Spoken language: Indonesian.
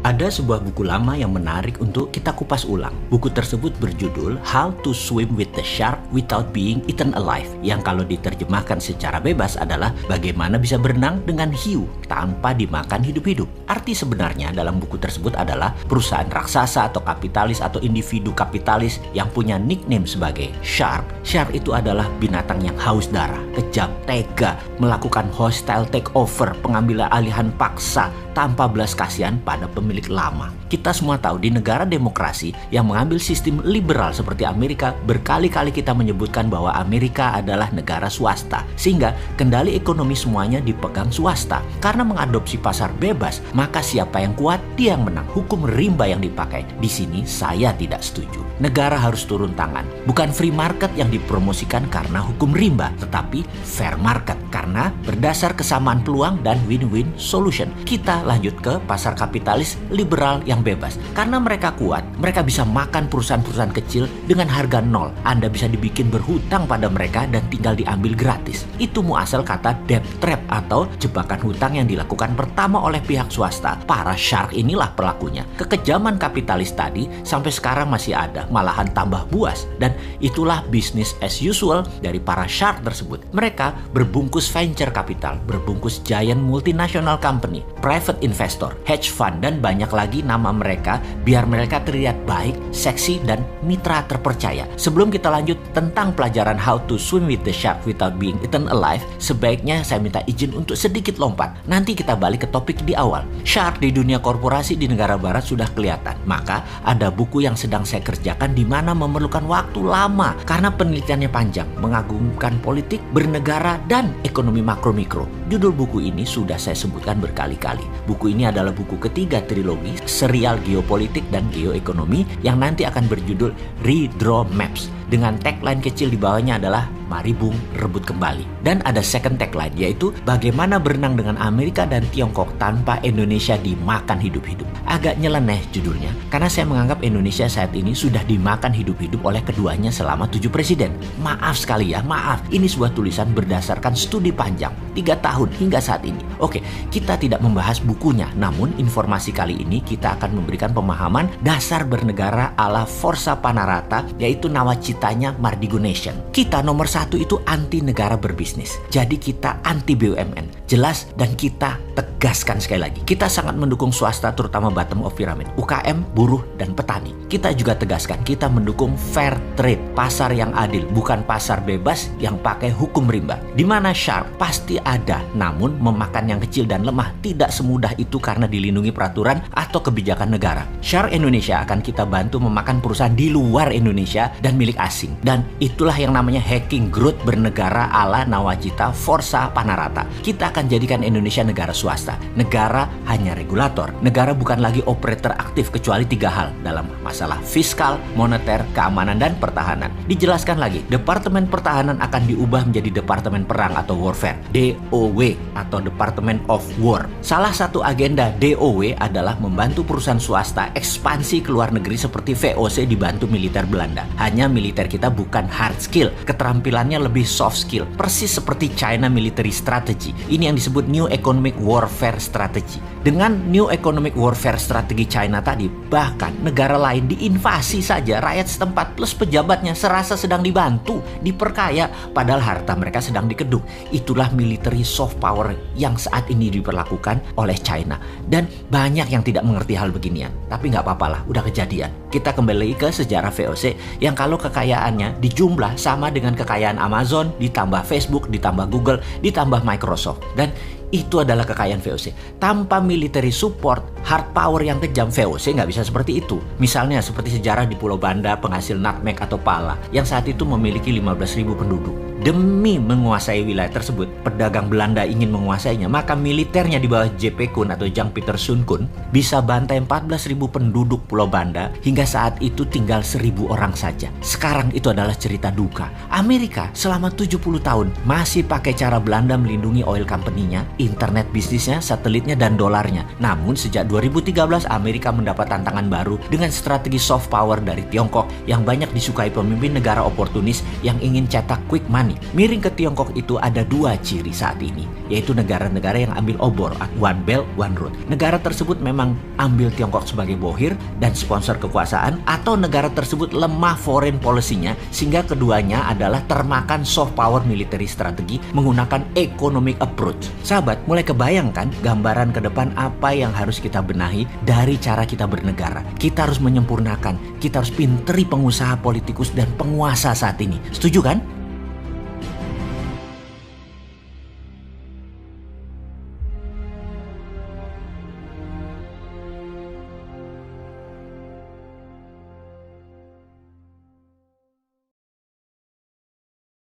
Ada sebuah buku lama yang menarik untuk kita kupas ulang. Buku tersebut berjudul How to Swim with the Shark Without Being Eaten Alive, yang kalau diterjemahkan secara bebas adalah bagaimana bisa berenang dengan hiu tanpa dimakan hidup-hidup. Arti sebenarnya dalam buku tersebut adalah perusahaan raksasa atau kapitalis atau individu kapitalis yang punya nickname sebagai shark. Shark itu adalah binatang yang haus darah, kejam, tega, melakukan hostile takeover, pengambilan alihan paksa tanpa belas kasihan pada pemilik lama. Kita semua tahu di negara demokrasi yang mengambil sistem liberal seperti Amerika, berkali-kali kita menyebutkan bahwa Amerika adalah negara swasta, sehingga kendali ekonomi semuanya dipegang swasta. Karena mengadopsi pasar bebas, maka siapa yang kuat dia yang menang. Hukum rimba yang dipakai. Di sini saya tidak setuju. Negara harus turun tangan. Bukan free market yang dipromosikan karena hukum rimba, tetapi fair market karena berdasar kesamaan peluang dan win-win solution. Kita lanjut ke pasar kapitalis liberal yang bebas. Karena mereka kuat, mereka bisa makan perusahaan-perusahaan kecil dengan harga nol. Anda bisa dibikin berhutang pada mereka dan tinggal diambil gratis. Itu muasal kata debt trap atau jebakan hutang yang dilakukan pertama oleh pihak swasta. Para shark inilah pelakunya. Kekejaman kapitalis tadi sampai sekarang masih ada, malahan tambah buas. Dan itulah business as usual dari para shark tersebut. Mereka berbungkus venture capital, berbungkus giant multinational company, private investor, hedge fund, dan banyak lagi nama mereka biar mereka terlihat baik, seksi, dan mitra terpercaya. Sebelum kita lanjut tentang pelajaran How to Swim with the Shark Without Being Eaten Alive, sebaiknya saya minta izin untuk sedikit lompat. Nanti kita balik ke topik di awal. Shark di dunia korporasi di negara barat sudah kelihatan. Maka ada buku yang sedang saya kerjakan di mana memerlukan waktu lama karena penelitiannya panjang, mengagumkan politik, bernegara, dan ekonomi makro-mikro. Judul buku ini sudah saya sebutkan berkali-kali. Buku ini adalah buku ketiga trilogi serial geopolitik dan geoekonomi yang nanti akan berjudul Redraw Maps. Dengan tagline kecil di bawahnya adalah Mari Bung Rebut Kembali. Dan ada second tagline, yaitu bagaimana berenang dengan Amerika dan Tiongkok tanpa Indonesia dimakan hidup-hidup. Agak nyeleneh judulnya, karena saya menganggap Indonesia saat ini sudah dimakan hidup-hidup oleh keduanya selama 7 presiden. Maaf sekali ya, maaf. Ini sebuah tulisan berdasarkan studi panjang, 3 tahun hingga saat ini. Oke, kita tidak membahas bukunya, namun informasi kali ini kita akan memberikan pemahaman dasar bernegara ala Forza Panarata, yaitu nawacitanya Mardigo Nation. Kita nomor 1 itu anti negara berbisnis. Jadi kita anti BUMN. Jelas dan kita tegaskan sekali lagi. Kita sangat mendukung swasta terutama bottom of pyramid, UKM, buruh, dan petani. Kita juga tegaskan kita mendukung fair trade, pasar yang adil, bukan pasar bebas yang pakai hukum rimba. Di mana shark pasti ada, namun memakan yang kecil dan lemah tidak semudah itu karena dilindungi peraturan atau kebijakan negara. Shark Indonesia akan kita bantu memakan perusahaan di luar Indonesia dan milik asing. Dan itulah yang namanya hacking growth bernegara ala Nawacita Forza Panarata. Kita akan jadikan Indonesia negara swasta. Negara hanya regulator. Negara bukan lagi operator aktif kecuali 3 hal dalam masalah fiskal, moneter, keamanan, dan pertahanan. Dijelaskan lagi, Departemen Pertahanan akan diubah menjadi Departemen Perang atau Warfare, DOW atau Department of War. Salah satu agenda DOW adalah membantu perusahaan swasta ekspansi ke luar negeri seperti VOC dibantu militer Belanda. Hanya militer kita bukan hard skill, keterampilannya lebih soft skill, persis seperti China Military Strategy. Ini yang disebut New Economic Warfare Strategy. Dengan New Economic Warfare Strategy China tadi, bahkan negara lain diinvasi saja, rakyat setempat plus pejabatnya serasa sedang dibantu, diperkaya, padahal harta mereka sedang dikeduk. Itulah military soft power yang saat ini diperlakukan oleh China. Dan banyak yang tidak mengerti hal beginian. Tapi nggak apa-apa lah, udah kejadian. Kita kembali ke sejarah VOC yang kalau kekayaannya dijumlah sama dengan kekayaan Amazon, ditambah Facebook, ditambah Google, ditambah Microsoft. Dan itu adalah kekayaan VOC. Tanpa military support, hard power yang kejam, VOC nggak bisa seperti itu. Misalnya seperti sejarah di Pulau Banda, penghasil nutmeg atau pala, yang saat itu memiliki 15.000 penduduk. Demi menguasai wilayah tersebut, pedagang Belanda ingin menguasainya, maka militernya di bawah JP Kun atau Jan Pieter Soen Kun bisa bantai 14.000 penduduk Pulau Banda hingga saat itu tinggal 1.000 orang saja. Sekarang itu adalah cerita duka. Amerika selama 70 tahun masih pakai cara Belanda melindungi oil company-nya, internet bisnisnya, satelitnya, dan dolarnya. Namun sejak 2013 Amerika mendapat tantangan baru dengan strategi soft power dari Tiongkok yang banyak disukai pemimpin negara oportunis yang ingin cetak quick money. Miring ke Tiongkok itu ada dua ciri saat ini, yaitu negara-negara yang ambil obor, One Belt, One Road. Negara tersebut memang ambil Tiongkok sebagai bohir dan sponsor kekuasaan, atau negara tersebut lemah foreign policy-nya sehingga keduanya adalah termakan soft power military strategi menggunakan economic approach. Sahabat, mulai kebayangkan gambaran ke depan apa yang harus kita benahi dari cara kita bernegara. Kita harus menyempurnakan, kita harus pinteri pengusaha, politikus, dan penguasa saat ini. Setuju kan?